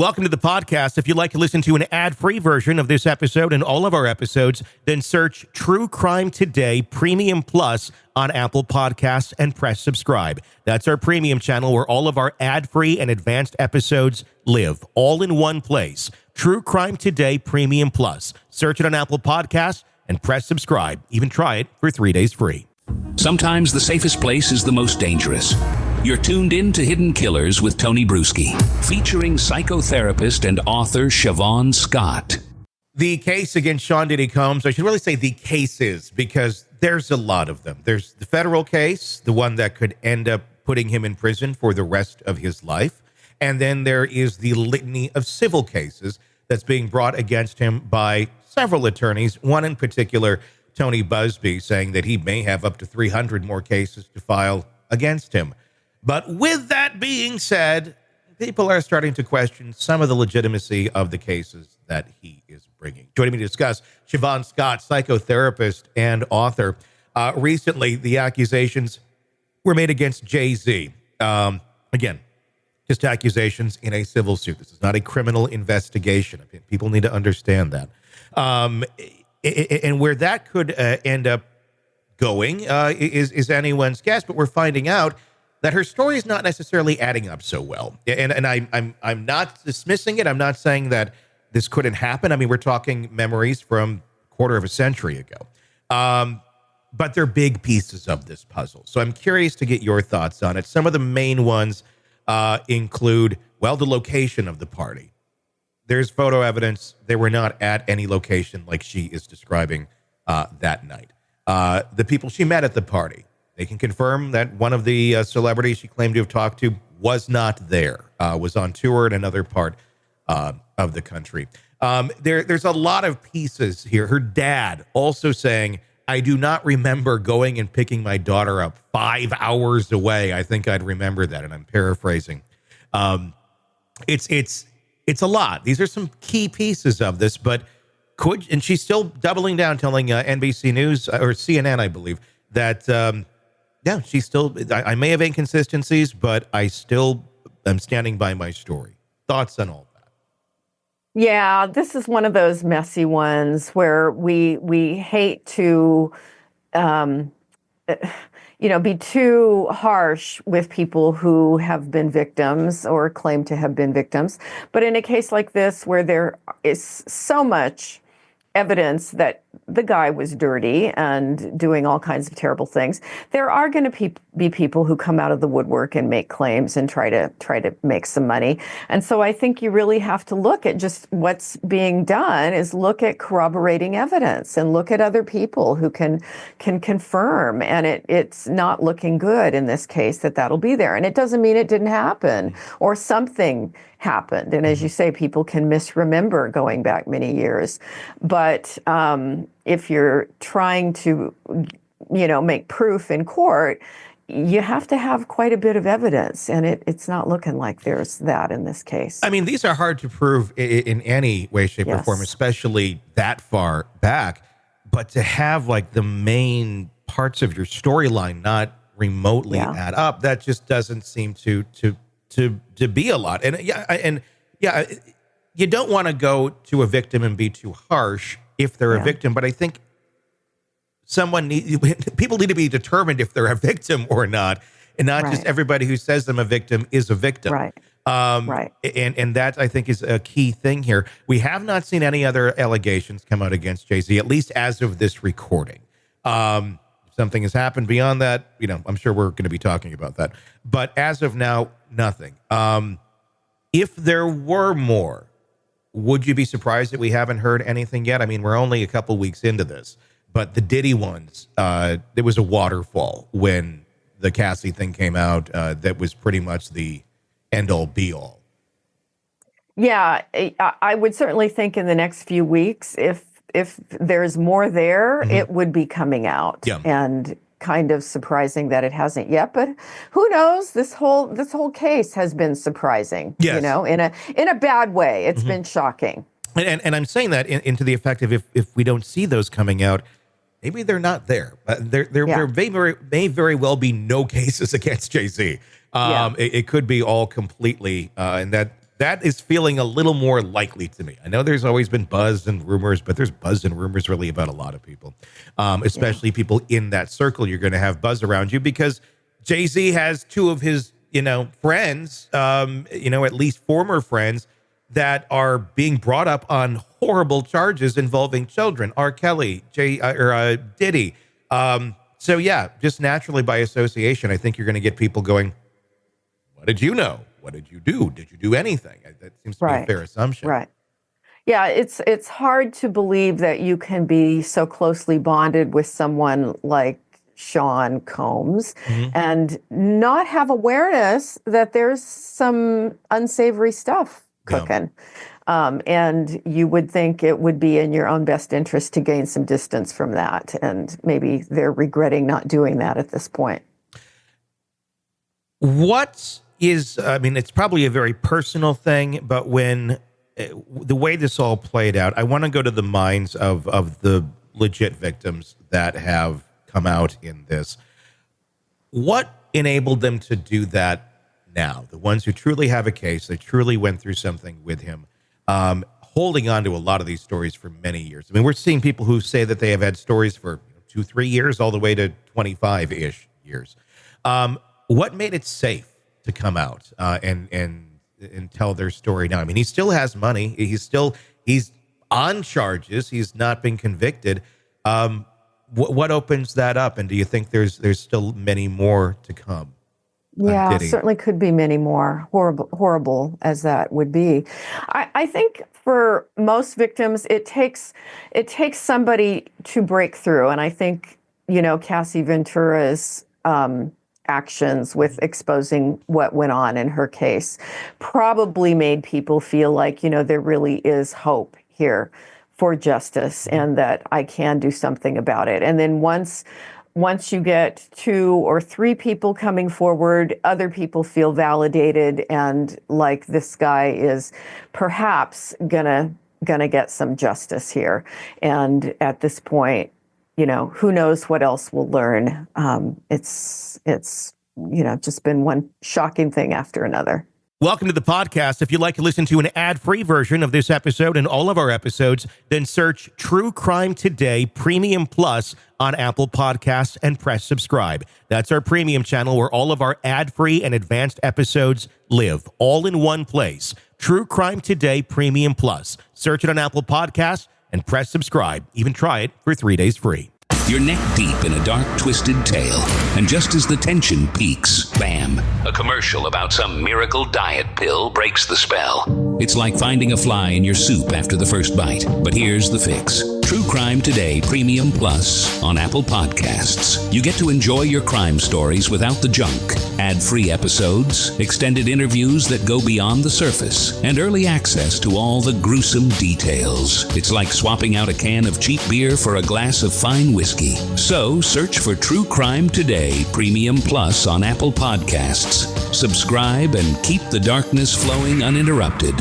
Welcome to the podcast. If you'd like to listen to an ad-free version of this episode and all of our episodes, then search True Crime Today Premium Plus on Apple Podcasts and press subscribe. That's our premium channel where all of our ad-free and advanced episodes live, all in one place. True Crime Today Premium Plus. Search it on Apple Podcasts and press subscribe. Even try it for 3 days free. Sometimes the safest place is the most dangerous. You're tuned in to Hidden Killers with Tony Buzbee, featuring psychotherapist and author Shavaun Scott. The case against Sean Diddy Combs, I should really say the cases, because there's a lot of them. There's the federal case, the one that could end up putting him in prison for the rest of his life. And then there is the litany of civil cases that's being brought against him by several attorneys, one in particular, Tony Buzbee, saying that he may have up to 300 more cases to file against him. But with that being said, people are starting to question some of the legitimacy of the cases that he is bringing. Joining me to discuss, Shavaun Scott, psychotherapist and author. Recently, the accusations were made against Jay-Z. Again, just accusations in a civil suit. This is not a criminal investigation. People need to understand that. And where that could end up going is anyone's guess, but we're finding out that her story is not necessarily adding up so well. And I'm not dismissing it. I'm not saying that this couldn't happen. I mean, we're talking memories from a quarter of a century ago. But they're big pieces of this puzzle. So I'm curious to get your thoughts on it. Some of the main ones include, well, the location of the party. There's photo evidence. They were not at any location like she is describing that night. The people she met at the party, they can confirm that one of the celebrities she claimed to have talked to was not there, was on tour in another part of the country. There's a lot of pieces here. Her dad also saying, I do not remember going and picking my daughter up 5 hours away. I think I'd remember that, and I'm paraphrasing. It's a lot. These are some key pieces of this, but and she's still doubling down, telling NBC News or CNN, I believe, that yeah, she's still, I may have inconsistencies, but I still am standing by my story. Thoughts on all that? Yeah, this is one of those messy ones where we hate to, be too harsh with people who have been victims or claim to have been victims. But in a case like this, where there is so much evidence that the guy was dirty and doing all kinds of terrible things, there are going to be people who come out of the woodwork and make claims and try to make some money. And so I think you really have to look at just what's being done is look at corroborating evidence and look at other people who can confirm. And it's not looking good in this case that'll be there. And it doesn't mean it didn't happen or something happened. And as you say, people can misremember going back many years. But if you're trying to, make proof in court, you have to have quite a bit of evidence. And it's not looking like there's that in this case. I mean, these are hard to prove in any way, shape, or form, especially that far back. But to have like the main parts of your storyline not remotely add up, that just doesn't seem to be a lot. And you don't want to go to a victim and be too harsh if they're a victim, but I think people need to be determined if they're a victim or not, and not just everybody who says them a victim is a victim. Right. And that, I think, is a key thing here. We have not seen any other allegations come out against Jay-Z, at least as of this recording. Something has happened beyond that. I'm sure we're going to be talking about that. But as of now, nothing. If there were more, would you be surprised that we haven't heard anything yet? I mean, we're only a couple weeks into this, but the Diddy ones, there was a waterfall when the Cassie thing came out. That was pretty much the end-all, be-all. Yeah, I would certainly think in the next few weeks, if there's more there, it would be coming out. Yeah. And kind of surprising that it hasn't yet, but who knows? This whole case has been surprising, in a bad way. It's been shocking. And I'm saying that into the effect of if we don't see those coming out, maybe they're not there. There may very well be no cases against Jay-Z. It could be all completely, and that is feeling a little more likely to me. I know there's always been buzz and rumors, but there's buzz and rumors really about a lot of people, especially people in that circle. You're going to have buzz around you because Jay-Z has two of his, friends, at least former friends that are being brought up on horrible charges involving children. R. Kelly, Diddy. So yeah, just naturally by association, I think you're going to get people going, what did you know? What did you do? Did you do anything? That seems to be a fair assumption. Right. Yeah, it's hard to believe that you can be so closely bonded with someone like Sean Combs and not have awareness that there's some unsavory stuff cooking. And you would think it would be in your own best interest to gain some distance from that. And maybe they're regretting not doing that at this point. It's probably a very personal thing, but when the way this all played out, I want to go to the minds of the legit victims that have come out in this. What enabled them to do that now? The ones who truly have a case, they truly went through something with him, holding on to a lot of these stories for many years. I mean, we're seeing people who say that they have had stories for 2-3 years, all the way to 25-ish years. What made it safe to come out and tell their story now? I mean, he still has money. He's on charges. He's not been convicted. What opens that up? And do you think there's still many more to come? Yeah, certainly could be many more, horrible as that would be. I think for most victims, it takes somebody to break through. And I think, Cassie Ventura's actions with exposing what went on in her case probably made people feel like, there really is hope here for justice and that I can do something about it. And then once you get 2 or 3 people coming forward, other people feel validated and like this guy is perhaps gonna get some justice here. And at this point, who knows what else we'll learn. It's just been one shocking thing after another. Welcome to the podcast. If you'd like to listen to an ad-free version of this episode and all of our episodes, then search True Crime Today Premium Plus on Apple Podcasts and press subscribe. That's our premium channel where all of our ad-free and advanced episodes live, all in one place. True Crime Today Premium Plus. Search it on Apple Podcasts and press subscribe. Even try it for 3 days free. You're neck deep in a dark, twisted tale, and just as the tension peaks, bam, a commercial about some miracle diet pill breaks the spell. It's like finding a fly in your soup after the first bite. But here's the fix. True Crime Today Premium Plus on Apple Podcasts. You get to enjoy your crime stories without the junk. Ad-free episodes, extended interviews that go beyond the surface, and early access to all the gruesome details. It's like swapping out a can of cheap beer for a glass of fine whiskey. So search for True Crime Today Premium Plus on Apple Podcasts. Subscribe and keep the darkness flowing uninterrupted.